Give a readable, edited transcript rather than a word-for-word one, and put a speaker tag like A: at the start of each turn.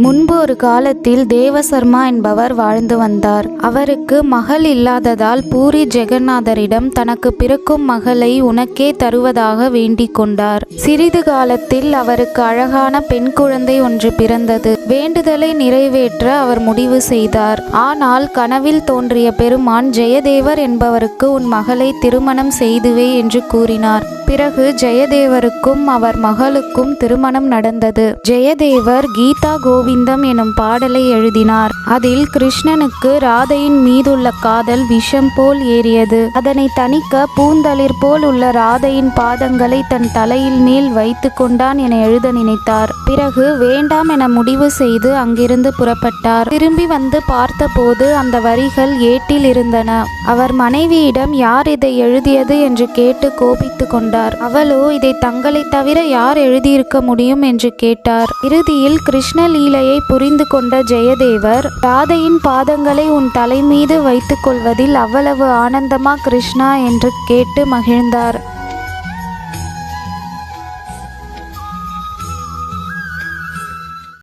A: முன்பு ஒரு காலத்தில் தேவசர்மா என்பவர் வாழ்ந்து வந்தார். அவருக்கு மகள் இல்லாததால் பூரி ஜெகநாதரிடம் தனக்கு பிறக்கும் மகளை உனக்கே தருவதாக வேண்டிக் கொண்டார். சிறிது காலத்தில் அவருக்கு அழகான பெண் குழந்தை ஒன்று பிறந்தது. வேண்டுதலை நிறைவேற்ற அவர் முடிவு செய்தார். ஆனால் கனவில் தோன்றிய பெருமான் ஜெயதேவர் என்பவருக்கு உன் மகளை திருமணம் செய்துவே என்று கூறினார். பிறகு ஜெயதேவருக்கும் அவர் மகளுக்கும் திருமணம் நடந்தது. ஜெயதேவர் கீதா கோவிந்தம் எனும் பாடலை எழுதினார். அதில் கிருஷ்ணனுக்கு ராதையின் மீதுள்ள காதல் விஷம் போல் ஏறியது. அதனை தணிக்க பூந்தளிர் போல் உள்ள ராதையின் பாதங்களை தன் தலையில் மேல் வைத்து கொண்டான் என எழுத நினைத்தார். பிறகு வேண்டாம் என முடிவு செய்து அங்கிருந்து புறப்பட்டார். திரும்பி வந்து பார்த்தபோது அந்த வரிகள் ஏட்டில் இருந்தன. அவர் மனைவியிடம் யார் இதை எழுதியது என்று கேட்டு கோபித்து கொண்டார். அவளோ இதை தங்களை தவிர யார் எழுதியிருக்க முடியும் என்று கேட்டார். இறுதியில் கிருஷ்ண லீலையை புரிந்து கொண்ட ஜெயதேவர், ராதையின் பாதங்களை உன் தலை மீது வைத்துக் கொள்வதில் அவ்வளவு ஆனந்தமா கிருஷ்ணா என்று கேட்டு மகிழ்ந்தார்.